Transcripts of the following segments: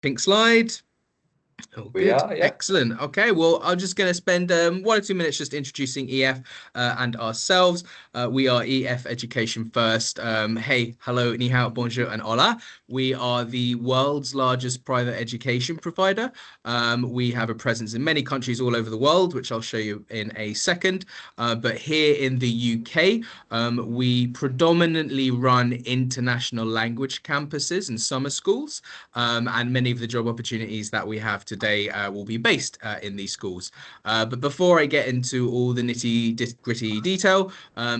Pink slide. Oh, We good. are, yeah. Excellent. Okay, well, I'm just going to spend 1 or 2 minutes just introducing EF and ourselves. We are EF Education First. Hey, hello, ni hao, bonjour, and hola. We are the world's largest private education provider. We have a presence in many countries all over the world, which I'll show you in a second. But here in the UK, we predominantly run international language campuses and summer schools. And many of the job opportunities that we have today will be based in these schools. But before I get into all the nitty-gritty detail,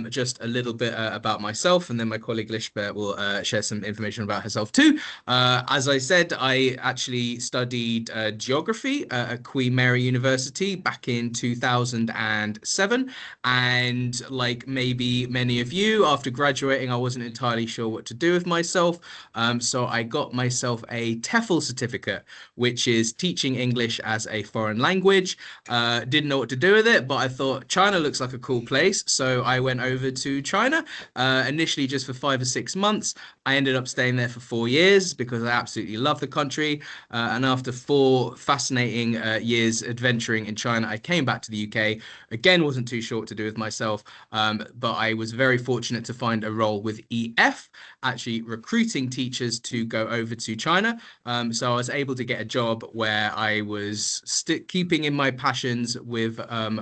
just a little bit about myself, and then my colleague Lishbert will share some information about herself too. As I said, I actually studied geography at Queen Mary University back in 2007. And like maybe many of you, after graduating, I wasn't entirely sure what to do with myself. So I got myself a TEFL certificate, which is teaching English as a foreign language. Didn't know what to do with it, but I thought China looks like a cool place. So I went over to China, initially just for 5 or 6 months. I ended up staying there for 4 years because I absolutely love the country. And after 4 fascinating years adventuring in China, I came back to the UK. Again, wasn't too sure what to do with myself, but I was very fortunate to find a role with EF, actually recruiting teachers to go over to China. So I was able to get a job where I was keeping in my passions with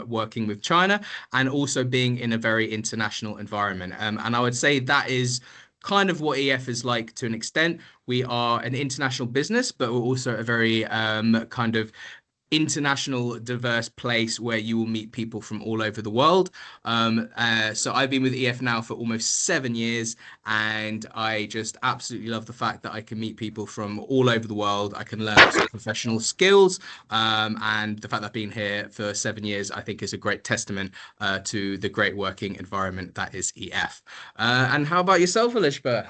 working with China and also being in a very international environment. And I would say that is kind of what EF is like to an extent. We are an international business, but we're also a very kind of international diverse place where you will meet people from all over the world. So I've been with EF now for almost 7 years, and I just absolutely love the fact that I can meet people from all over the world. I can learn lots of professional skills, and the fact that I've been here for 7 years, I think, is a great testament to the great working environment that is EF. And how about yourself, Elishba?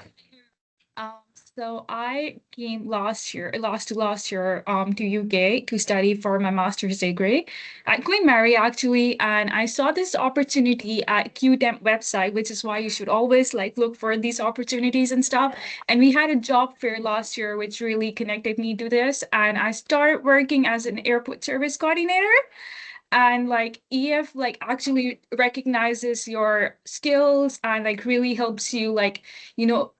Um, so I came last year, to UK to study for my master's degree at Queen Mary actually, and I saw this opportunity at QTemp website, which is why you should always like look for these opportunities and stuff. And we had a job fair last year, which really connected me to this, and I started working as an airport service coordinator. And like EF like actually recognizes your skills and like really helps you like you know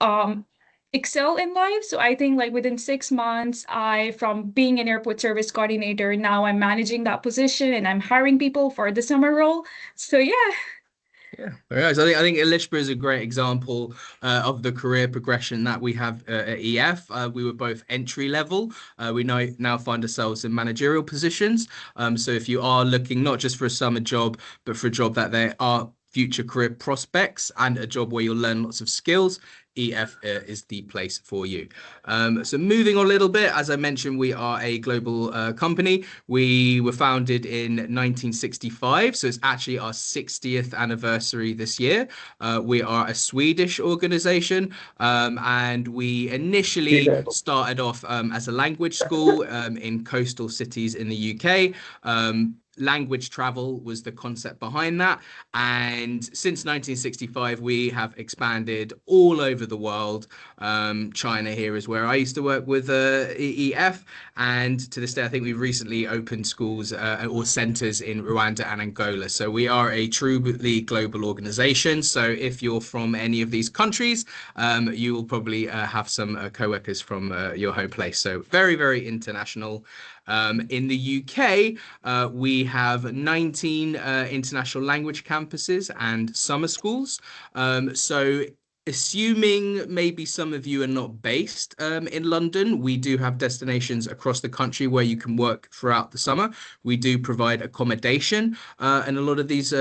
excel in life. So I think like within 6 months, I from being an airport service coordinator, now I'm managing that position and I'm hiring people for the summer role. So yeah. Yeah, very nice. I think Elishba is a great example of the career progression that we have at EF. We were both entry level. We now find ourselves in managerial positions. So if you are looking not just for a summer job, but for a job that there are future career prospects and a job where you'll learn lots of skills, EF is the place for you. So moving on a little bit, as I mentioned, we are a global company. We were founded in 1965, so it's actually our 60th anniversary this year. We are a Swedish organization, and we initially started off as a language school in coastal cities in the UK. Language travel was the concept behind that. And since 1965, we have expanded all over the world. China here is where I used to work with EEF. And to this day, I think we've recently opened schools or centers in Rwanda and Angola. So we are a truly global organization. So if you're from any of these countries, you will probably have some co-workers from your home place. So very, very international. In the UK, we have 19 international language campuses and summer schools. So assuming maybe some of you are not based in London, we do have destinations across the country where you can work throughout the summer. We do provide accommodation in a lot of these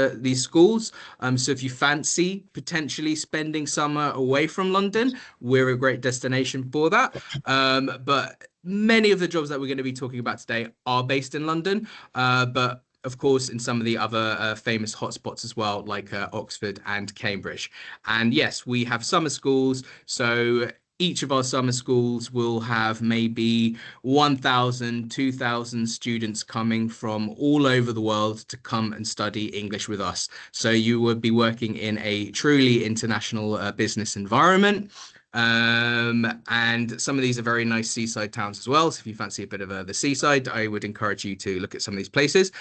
schools. So if you fancy potentially spending summer away from London, we're a great destination for that. But many of the jobs that we're going to be talking about today are based in London, but of course in some of the other famous hotspots as well, like Oxford and Cambridge. And yes, we have summer schools. So each of our summer schools will have maybe 1,000, 2,000 students coming from all over the world to come and study English with us. So you would be working in a truly international business environment. And some of these are very nice seaside towns as well. So if you fancy a bit of the seaside, I would encourage you to look at some of these places.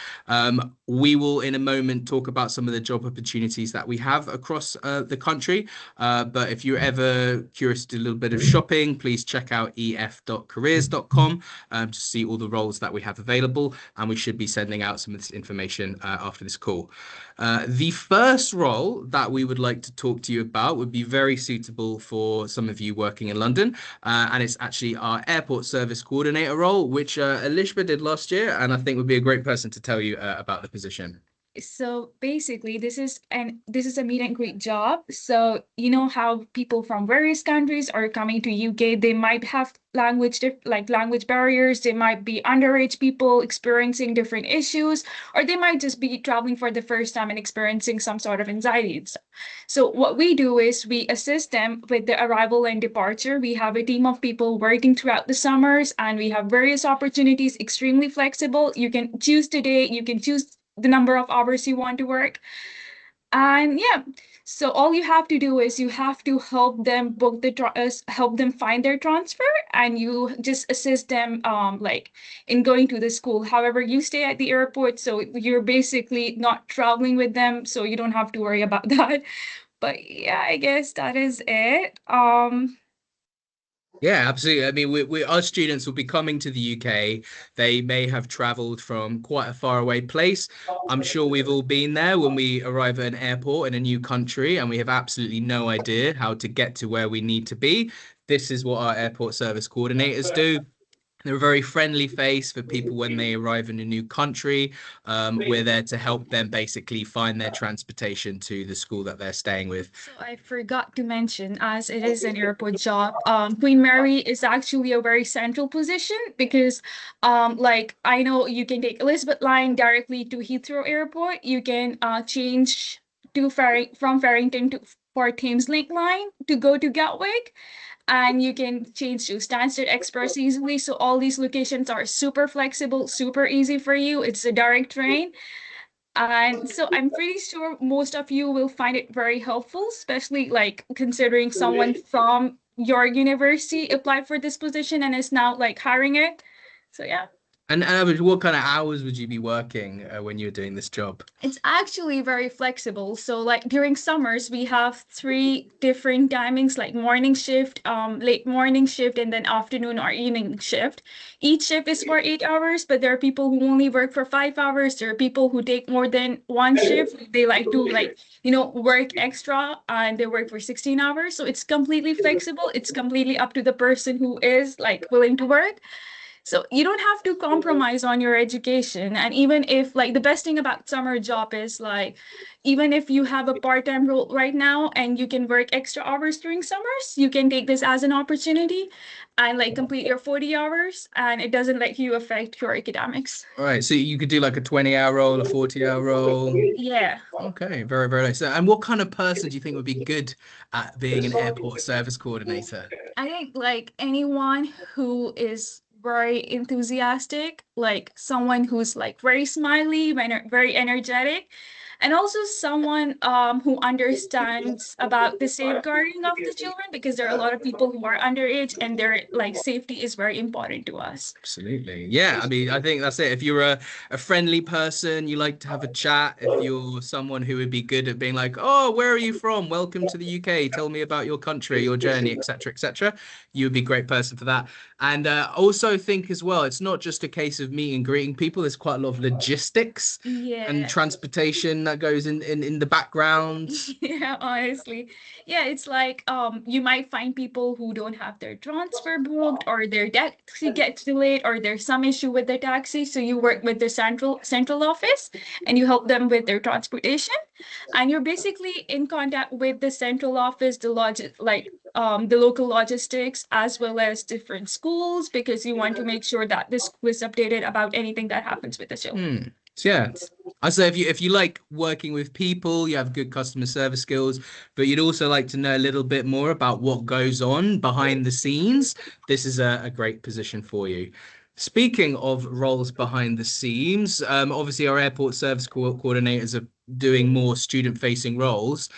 We will in a moment talk about some of the job opportunities that we have across the country. But if you're ever curious to do a little bit of shopping, please check out ef.careers.com to see all the roles that we have available. And we should be sending out some of this information after this call. The first role that we would like to talk to you about would be very suitable for some of you working in London. And it's actually our airport service coordinator role, which Elishba did last year. And I think would be a great person to tell you about the position. So basically, this is a meet and greet job. So you know how people from various countries are coming to UK, they might have language barriers, they might be underage people experiencing different issues, or they might just be traveling for the first time and experiencing some sort of anxiety and stuff. So what we do is we assist them with the arrival and departure. We have a team of people working throughout the summers, and we have various opportunities, extremely flexible. You can choose today, you can choose the number of hours you want to work. And yeah, so all you have to do is you have to help them help them find their transfer, and you just assist them like in going to the school. However, you stay at the airport, so you're basically not traveling with them, so you don't have to worry about that. But yeah, I guess that is it. Yeah, absolutely. I mean, our students will be coming to the UK. They may have traveled from quite a far away place. I'm sure we've all been there when we arrive at an airport in a new country and we have absolutely no idea how to get to where we need to be. This is what our airport service coordinators do. They're a very friendly face for people when they arrive in a new country. We're there to help them basically find their transportation to the school that they're staying with. So I forgot to mention, as it is an airport job, Queen Mary is actually a very central position because, like I know you can take Elizabeth Line directly to Heathrow Airport. You can change to from Farrington to for Thames Link line to go to Gatwick, and you can change to Stansted Express easily. So all these locations are super flexible, super easy for you. It's a direct train. And so I'm pretty sure most of you will find it very helpful, especially like considering someone from your university applied for this position and is now like hiring it. So yeah. And average, what kind of hours would you be working when you're doing this job? It's actually very flexible. So like during summers, we have 3 different timings, like morning shift, late morning shift, and then afternoon or evening shift. Each shift is for 8 hours, but there are people who only work for 5 hours. There are people who take more than one shift. They like to work extra and they work for 16 hours. So it's completely flexible. It's completely up to the person who is like willing to work. So you don't have to compromise on your education. And even if like the best thing about summer job is like, even if you have a part-time role right now and you can work extra hours during summers, you can take this as an opportunity and like complete your 40 hours and it doesn't let you affect your academics. All right, so you could do like a 20-hour role, a 40-hour role. Yeah. Okay, very, very nice. And what kind of person do you think would be good at being an airport service coordinator? I think like anyone who is very enthusiastic, like someone who's like very smiley, very energetic, and also someone who understands about the safeguarding of the children, because there are a lot of people who are underage and their like safety is very important to us. Absolutely. Yeah, I mean, I think that's it. If you're a friendly person, you like to have a chat, if you're someone who would be good at being like, oh, where are you from? Welcome to the UK. Tell me about your country, your journey, etc., etc. You would be a great person for that. And also think as well, it's not just a case of meeting and greeting people. There's quite a lot of logistics and transportation that goes in the background. Yeah, honestly. Yeah, it's like you might find people who don't have their transfer booked or their taxi gets delayed or there's some issue with their taxi. So you work with the central office and you help them with their transportation. And you're basically in contact with the central office, the local logistics, as well as different schools, because you want to make sure that the school is updated about anything that happens with the children. So yeah, I say if you like working with people, you have good customer service skills, but you'd also like to know a little bit more about what goes on behind the scenes, this is a great position for you. Speaking of roles behind the scenes, obviously our airport service coordinators are doing more student-facing roles.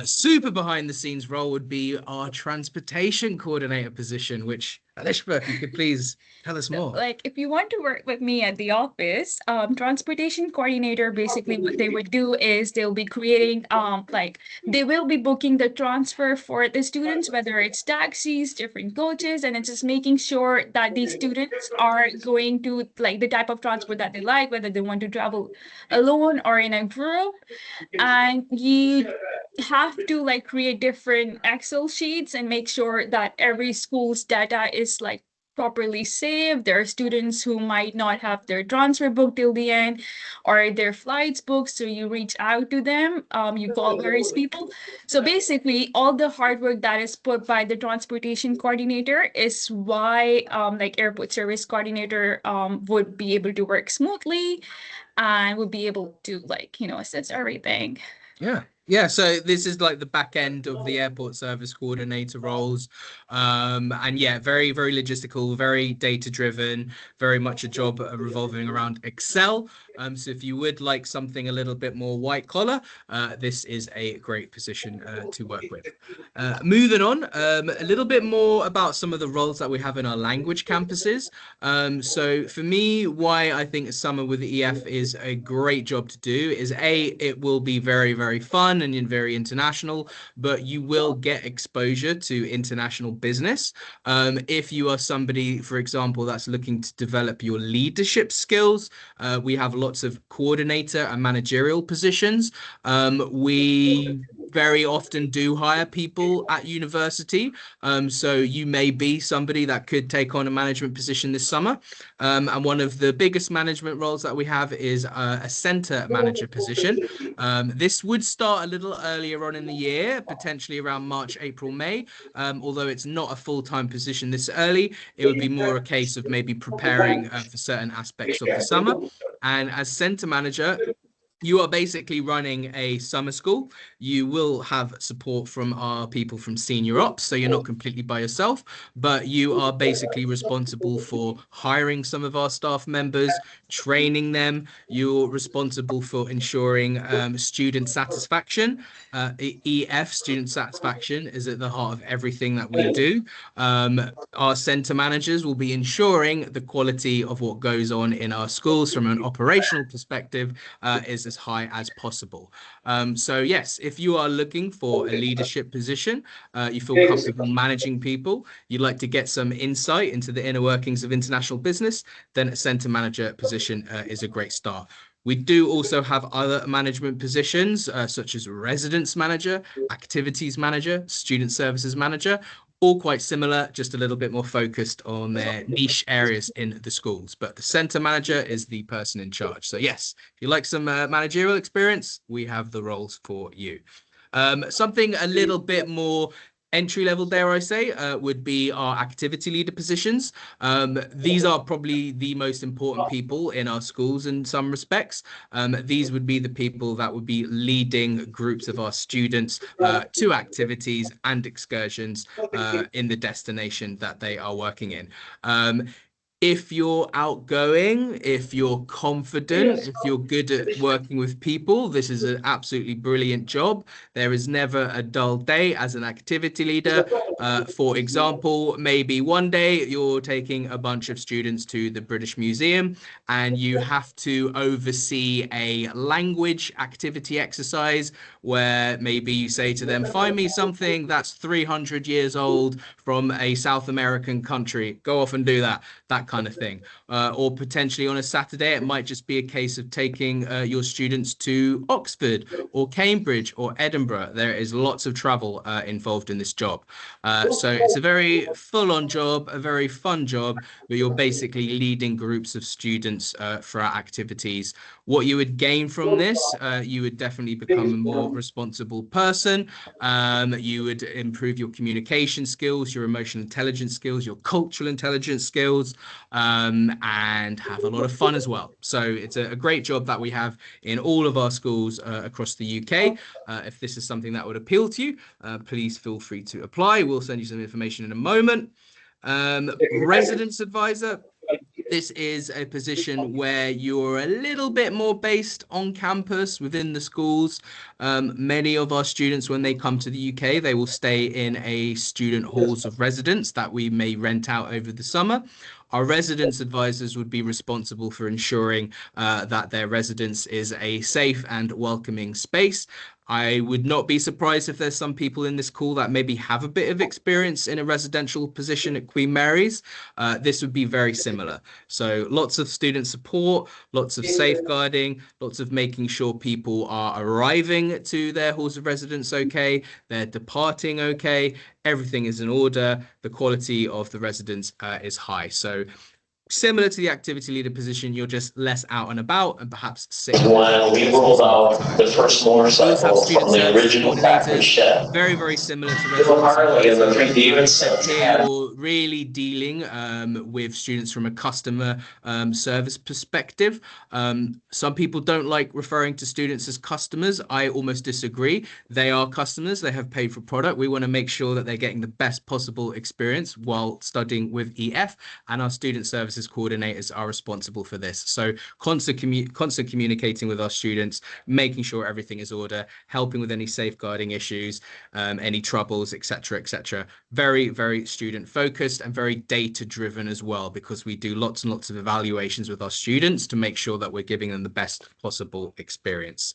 Super behind the scenes role would be our transportation coordinator position, which Alishba, if you could please tell us So, more. like, if you want to work with me at the office, transportation coordinator, basically what they would do is they'll be creating, like, they will be booking the transfer for the students, whether it's taxis, different coaches, and it's just making sure that these students are going to, like, the type of transport that they like, whether they want to travel alone or in a group. And you have to, like, create different Excel sheets and make sure that every school's data is, like, properly saved. There are students who might not have their transfer booked till the end or their flights booked. So you reach out to them, you call various people. So basically, all the hard work that is put by the transportation coordinator is why, like, airport service coordinator would be able to work smoothly and would be able to, like, assess everything. Yeah. Yeah, so this is like the back end of the airport service coordinator roles. And yeah, very, very logistical, very data driven, very much a job revolving around Excel. So if you would like something a little bit more white collar, this is a great position to work with. Moving on, a little bit more about some of the roles that we have in our language campuses. So for me, why I think summer with the EF is a great job to do is it will be very, very fun and very international, but you will get exposure to international business. If you are somebody, for example, that's looking to develop your leadership skills, we have lots of coordinator and managerial positions. We very often do hire people at university. So you may be somebody that could take on a management position this summer. And one of the biggest management roles that we have is a center manager position. This would start a little earlier on in the year, potentially around March, April, May. Although it's not a full-time position this early, it would be more a case of maybe preparing for certain aspects of the summer. And as center manager, you are basically running a summer school. You will have support from our people from senior ops, so you're not completely by yourself, but you are basically responsible for hiring some of our staff members, training them. You're responsible for ensuring student satisfaction. EF, student satisfaction, is at the heart of everything that we do. Our center managers will be ensuring the quality of what goes on in our schools from an operational perspective is as high as possible. So yes, if you are looking for a leadership position, you feel comfortable managing people, you'd like to get some insight into the inner workings of international business, then a center manager position is a great start. We do also have other management positions, such as residence manager, activities manager, student services manager, all quite similar, just a little bit more focused on their niche areas in the schools. But the center manager is the person in charge. So yes, if you like some managerial experience, we have the roles for you. Something a little bit more entry level, dare I say, would be our activity leader positions. These are probably the most important people in our schools in some respects. These would be the people that would be leading groups of our students to activities and excursions in the destination that they are working in. If you're outgoing, if you're confident, if you're good at working with people, this is an absolutely brilliant job. There is never a dull day as an activity leader. For example, maybe one day you're taking a bunch of students to the British Museum and you have to oversee a language activity exercise where maybe you say to them, find me something that's 300 years old from a South American country. Go off and do that kind of thing. Or potentially on a Saturday, it might just be a case of taking your students to Oxford or Cambridge or Edinburgh. There is lots of travel involved in this job. So it's a very full-on job, a very fun job, where you're basically leading groups of students for our activities. What you would gain from this, you would definitely become a more responsible person. You would improve your communication skills, your emotional intelligence skills, your cultural intelligence skills, and have a lot of fun as well. So it's a great job that we have in all of our schools across the UK. If this is something that would appeal to you, please feel free to apply. We'll send you some information in a moment. Residence advisor. This is a position where you're a little bit more based on campus within the schools. Many of our students, when they come to the UK, they will stay in a student halls of residence that we may rent out over the summer. Our residence advisors would be responsible for ensuring that their residence is a safe and welcoming space. I would not be surprised if there's some people in this call that maybe have a bit of experience in a residential position at Queen Mary's. This would be very similar. So lots of student support, lots of safeguarding, lots of making sure people are arriving to their halls of residence okay, they're departing okay, everything is in order, the quality of the residence is high. So similar to the activity leader position, you're just less out and about and perhaps sitting. When we rolled out the first motorcycle from the original factory shed, very, very similar to Phil Harley and the three Davidsons here. You're really dealing with students from a customer service perspective. Some people don't like referring to students as customers. I almost disagree. They are customers. They have paid for product. We want to make sure that they're getting the best possible experience while studying with EF, and our student services coordinators are responsible for this. So constant communicating with our students, making sure everything is order, helping with any safeguarding issues, any troubles, etc., etc. Very, very student focused and very data driven as well, because we do lots and lots of evaluations with our students to make sure that we're giving them the best possible experience.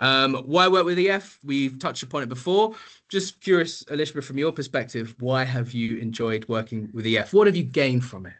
Why work with EF? We've touched upon it before. Just curious, Elishba, from your perspective, why have you enjoyed working with EF? What have you gained from it?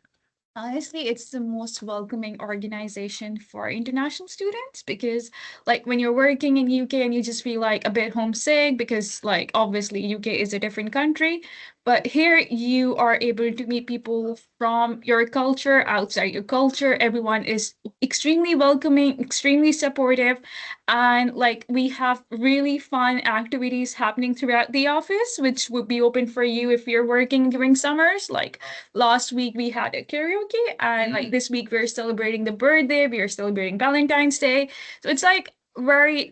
Honestly, it's the most welcoming organization for international students, because like when you're working in UK and you just feel like a bit homesick because like obviously UK is a different country, but here you are able to meet people from your culture, outside your culture. Everyone is extremely welcoming, extremely supportive, and like we have really fun activities happening throughout the office, which would be open for you if you're working during summers. Like last week we had a karaoke, and like this week we're celebrating the birthday, we are celebrating Valentine's Day. So it's like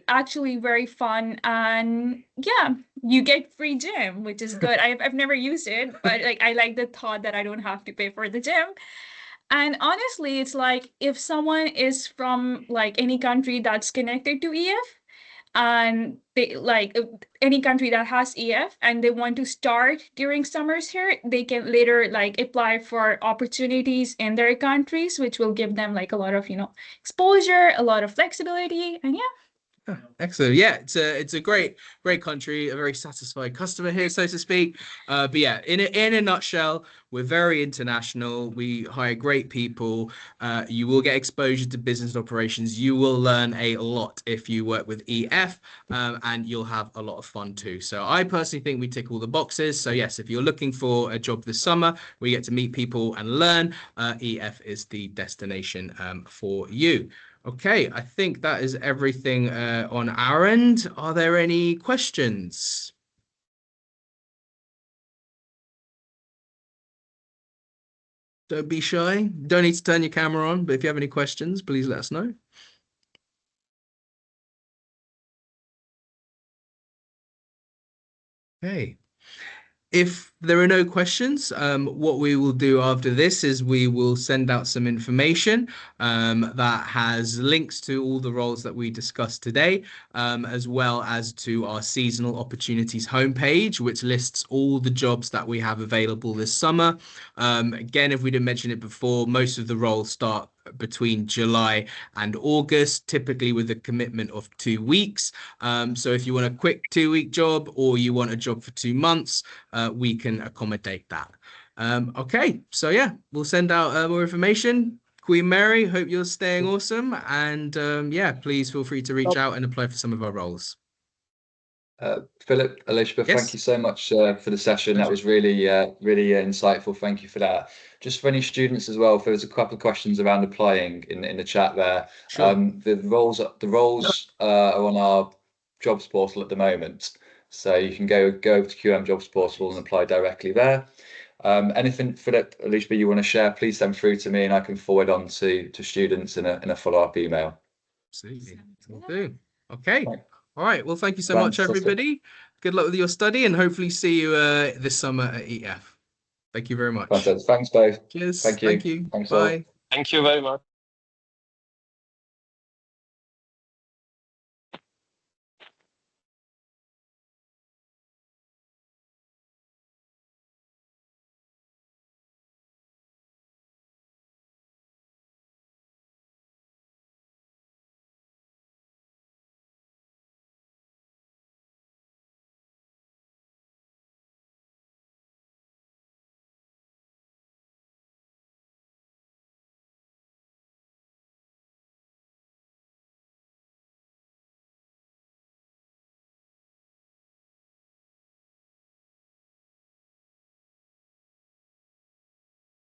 actually very fun, and yeah, you get free gym, which is good. I've never used it, but like I like the thought that I don't have to pay for the gym. And honestly, it's like if someone is from like any country that's connected to EF, and they like any country that has EF and they want to start during summers here, they can later like apply for opportunities in their countries, which will give them like a lot of, exposure, a lot of flexibility, and yeah. Excellent. Yeah, it's a great country, a very satisfied customer here, so to speak. But yeah, in a nutshell, we're very international. We hire great people. You will get exposure to business operations. You will learn a lot if you work with EF, and you'll have a lot of fun too. So I personally think we tick all the boxes. So yes, if you're looking for a job this summer, we get to meet people and learn. EF is the destination for you. Okay, I think that is everything on our end. Are there any questions? Don't be shy. Don't need to turn your camera on, but if you have any questions, please let us know. Okay. If there are no questions, what we will do after this is we will send out some information that has links to all the roles that we discussed today, as well as to our seasonal opportunities homepage, which lists all the jobs that we have available this summer. Again, if we didn't mention it before, most of the roles start between July and August, typically with a commitment of 2 weeks. So if you want a quick 2-week job or you want a job for 2 months, we can accommodate that. Okay, so yeah, we'll send out more information. Queen Mary, hope you're staying awesome. And yeah, please feel free to reach out and apply for some of our roles. Philip, Elishba, Yes. Thank you so much for the session. That was really, really insightful. Thank you for that. Just for any students as well, if there's a couple of questions around applying in the chat there. Sure. The roles are on our jobs portal at the moment, so you can go over to QM jobs portal and apply directly there. Anything, Philip, Elishba, you want to share, please send through to me and I can forward on to students in a follow-up email. Absolutely. Will do. Okay. Right. All right. Well, thank you so much, everybody. Good luck with your study and hopefully see you this summer at EF. Thank Thank you very much. Fantastic. Thanks both. Cheers. Thank you. Thank you. Thanks all. Bye. Thank you very much.